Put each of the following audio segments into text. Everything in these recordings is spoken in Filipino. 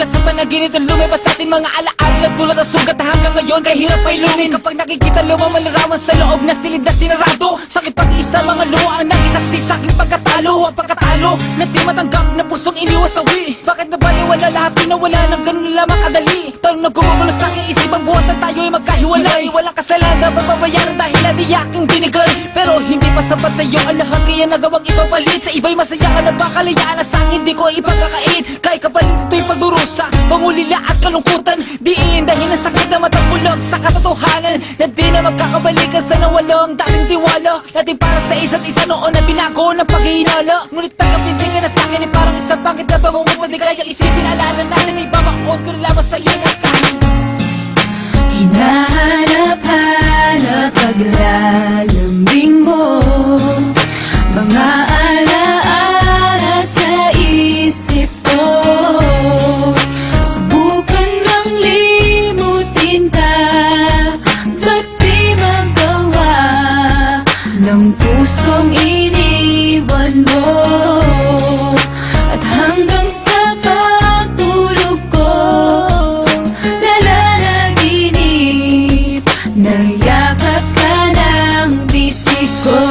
Mula sa panaginip na lumipas atin mga alaala nagdulot ang sugat na hanggang ngayon kahirap ay lumin. Kapag nakikita lumang malarawan sa loob na silid na sinarado, sakit pag-isa mga luha ang nagisaksi sa aking pagkatalo. Ang pagkatalo na di matanggap na pusong iniwasawi. Bakit nabaliwala lahat pinawala ng ganun na lamang kadali? Tanong na gumugulo sa aking isip ang buhat na tayo'y magkahiwalay. Walang kasalanan mababayaran dahil na di aking binigay. Pero hindi pa sapat sa'yo ang lahat kaya nagawang ipapalit. Sa iba'y masaya ka na bakalayaan na sa'kin hindi ko ipagkakait. Kahit kapalit ito'y pagdurusa, pangulila at kalungkutan. Di iindahin ang sakit na matapulog sa katotohanan na di na magkakabalikan sa nawalong dating tiwala natin para sa isa't isa noon na binago ng paghihinala. Ngunit tanggapin din ka na sa'kin ay parang isang pangit na pangungupad. Di kaya isipin alala natin may babaon ko na lamang sa'yo na tayo. Hinahanap-hanap paglalambing mo, mga alaala sa isip ko. Subukan lang limutin ka, ba't di magawa ng pusong iniwan mo? At hanggang sa pagtulog ko, nayakap ka ng bisig ko.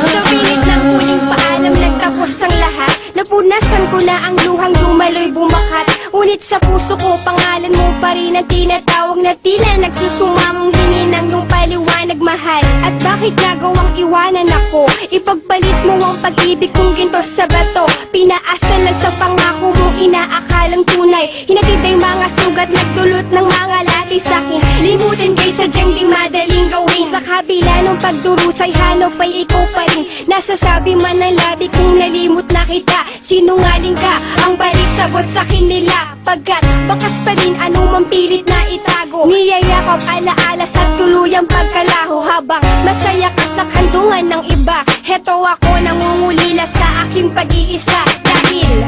Sa pilit ng huling paalam nagtapos ang lahat. Napunasan ko na ang luhang dumaloy bumakat. Ngunit sa puso ko pangalan mo pa rin ang tinatawag na tila nagsusumamong hininang yung paliwanag mahal. At bakit nagawang iwanan ako? Ipagpalit mo ang pag-ibig kong ginto sa bato. Pinaasal lang sa pangako mong inaakalang tunay. Hinatid ay mga sugat nagdulot ng mga lati sa'kin. Limutin kay sadyang di madaling gawin. Sa kabila ng pagdurusay hanap ay ikaw pa rin. Nasasabi man ng labi kung nalimot na kita. Sinungaling ka, ang balik sagot sa'kin nila. Pagkat bakas pa rin anumang pilit na itago. Niyayakap alaala sa tuluyang pagkalaho. Habang masaya ka sa kandungan ng iba, heto ako nangungulila sa aking pag-iisa. Dahil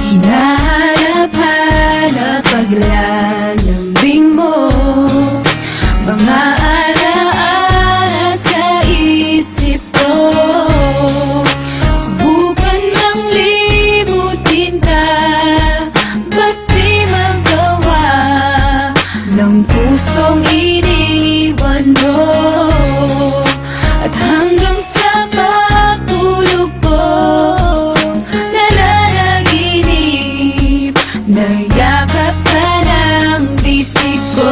hinahanap-hanap paglalambing mo, mga alaala sa isip ko. Subukan lang limutin ka, ba't di magawa ng pusong iniwan mo? At hanggang sa pagtulog ko, nalalaginip, nayakap ka ng bisig ko.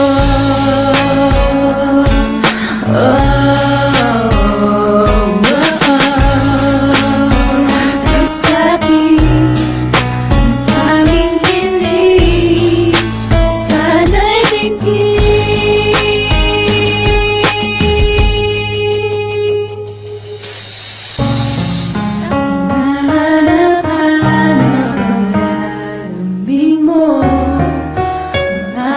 Nasabi ang tanging hiling, sana'y dinggin. Hinahanap-hanap paglalambing mo, mga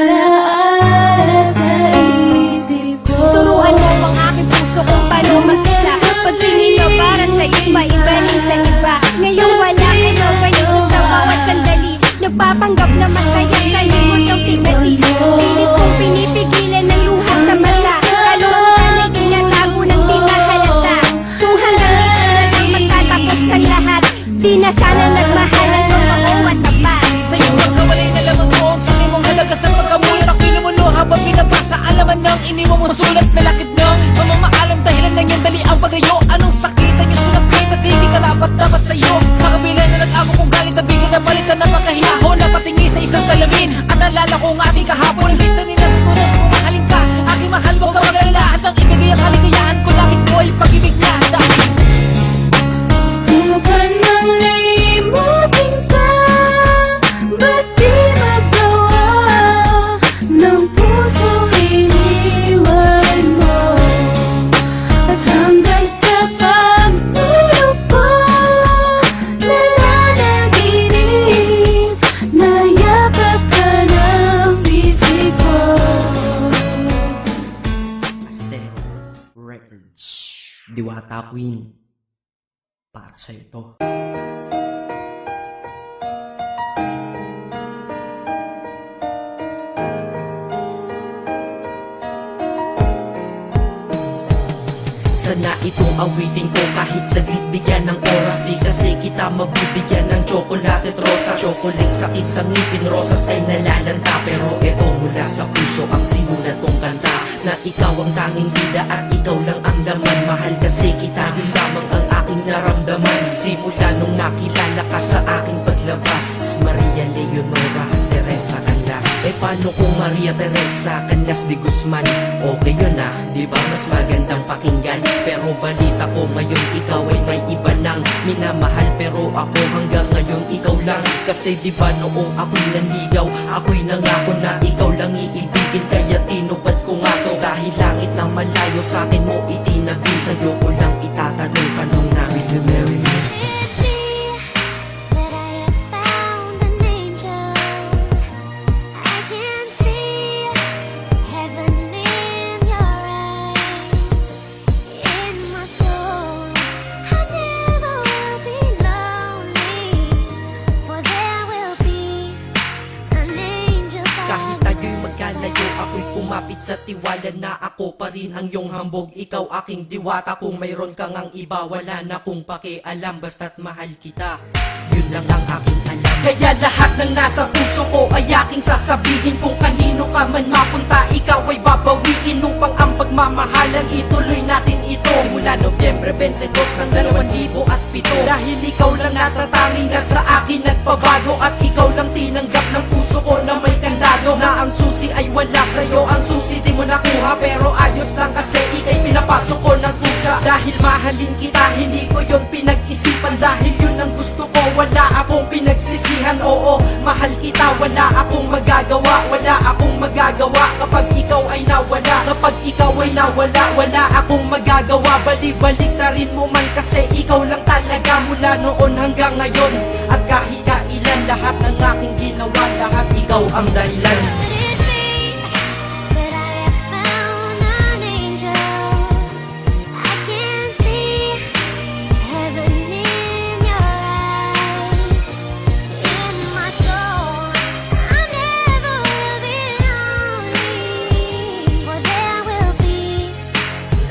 alaala sa isip ko. turuan mo ang aking puso kung paano mag-isa. Pagtingin mo para sa iba, ibaling sa iba. Ngayon wala ka na kayo sa bawat sandali. Nagpapanggap na masayang kalimot ang pinati. Pilit kong pinipigilan ng luha sa mata. Kalungkutan ay tinatago ng di mahalata. Kung hanggang dito na lang magtatapos ang lahat, di na sana nagmahal ang totoo at tapat. Sa'yo magkawalay na lamang ko ang tangi mong halaga sa pagkamulat. Ako'y lumuluha habang binabasa alaman ng iniwang mong sulat na lakit ng mamamaalam dahilan ng iyong dali ang pagayo. Anong sakit ang iyong sunapit at hindi karapat dapat sa'yo? Sa kabila na nag-ako kong galit na bigla na palitan na makahiyaho na patingi sa isang salamin. At nalala ko ang ating kahapon, imbis na ninatutunan kung mahalin ka. Aking mahal ko ka magalala at ang ibigay ang kaligayahan ko. Langit ko ay pag-ibig niya dahil Subukan lang limutin ka, ba't di magawa ng pusong iniwan mo? At hanggang sa pagtulog ko, nalalaginip, nayakap ka ng bisig ko. Asero Records, Diwata Queen, para sa ito. Sa na itong awitin ko kahit saglit bigyan ng oras. Di kasi kita mabibigyan ng tsokolate at rosas. Chocolate sakit sa ngipin, rosas ay nalalanta. Pero eto mula sa puso ang sinulat kong kanta, na ikaw ang tanging bida at ikaw lang ang laman. Mahal kasi kita, yun lamang ang aking naramdaman. Simula nung nakilala ka sa aking paglabas, Maria Leonora Teresa Canlas. Eh paano kung Maria Teresa Canlas de Guzman? Okay yun ah, di ba mas magandang pakinggan? Pero balita ko ngayon ikaw ay may iba nang minamahal. Pero ako hanggang ngayon ikaw lang. Kasi di ba noong ako'y nanligaw, ako'y nangako na ikaw lang iibigin. Kaya tinupad ko nga to, dahil langit na malayo sa akin mo itinabi. Sa'yo ko lang itatanong tanong na, will you marry me? That I have found an angel. I can see heaven in your eyes. In my soul, I never will be lonely, for there will be an angel Kahit by tayo'y magkalayo, ako'y kumapit sa tiwala na ako pa rin ang iyong hambog. Ikaw aking diwata, kung mayroon kang ang iba, wala na kong pakialam, basta't mahal kita. Yun lang ang aking alam. Kaya lahat ng nasa puso ko ay aking sasabihin. Kung kanino ka man mapunta, ikaw ay babawiin, upang ang pagmamahalan ituloy natin ito. Simula Nobyembre 22 ng 2007. Dahil ikaw lang natatanging na sa akin nagpabago, at ikaw lang tinanggap ng puso ko na may kandado. Na ang susi ay wala sa'yo, ang susi di mo nakuha. Pero ayos lang kasi ika'y pinapasok ko ng pusa. Dahil mahalin kita, hindi ko yon pinag-isipan. Dahil yun ang gusto ko, wala akong pinagsisihan. Oo, mahal kita, wala akong magagawa. Wala akong magagawa kapag ikaw ay nawala. Kapag ikaw ay nawala, wala akong magagawa. Bali-balik na rin mo man kasi ikaw lang talaga, mula noon hanggang ngayon. At kahit kailan, lahat ng aking ginawa, lahat ikaw ang dahilan. Could it be that I have found an angel? I can see heaven in your eyes. In my soul, I never will be lonely, for there will be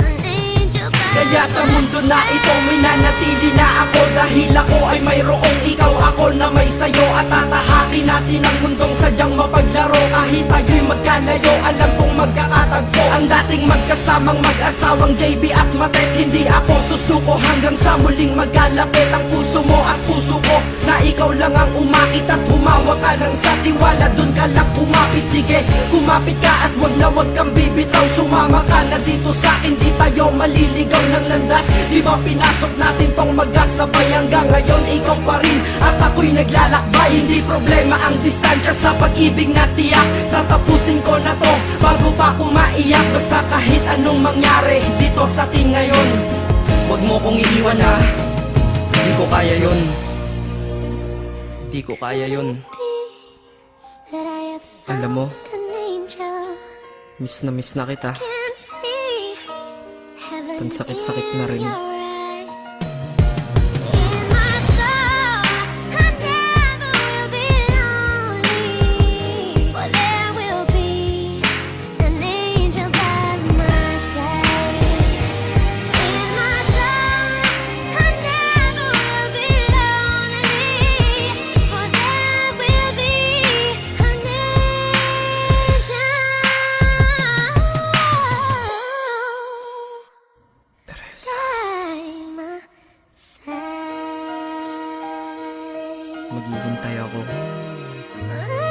an angel by Kaya sa mundo na ito may nanatili na ako, dahil ako ay mayroong ikaw, ako na may sayo. At tatahakin natin ang mundong sadyang mapaglaro. Kahit tayo'y magkalayo, alam kong magkakatagpo. Ang dating magkasamang mag-asawang JB at Matet, hindi ako susuko hanggang sa muling magkalapit ang puso mo at puso ko. Na ikaw lang ang umakit at humawak ka lang sa tiwala. Dun ka lang kumapit, sige kumapit ka at wag na wag kang bibitaw. Sumama ka na dito sa akin, di tayo maliligaw ng landas. Di ba pinasok natin tong magkasabay, hanggang ngayon ikaw pa rin at ako'y naglalakbay. Hindi problema ang distansya sa pag-ibig na tiyak. Tatapusin ko na to bago pa ako maiyak. Basta kahit anong mangyari dito sa atin ngayon, wag mo kong iiwan ha. Di ko kaya yun. Di ko kaya yun. that I have Alam mo, found an angel. miss na kita. Can see heaven Ang sakit-sakit na rin. in your eyes. In my soul, I never will be lonely, for there will be an angel by my side. In my soul, I never will be lonely, for there will be an angel Teresa, by my side. maghihintay ako. Ah.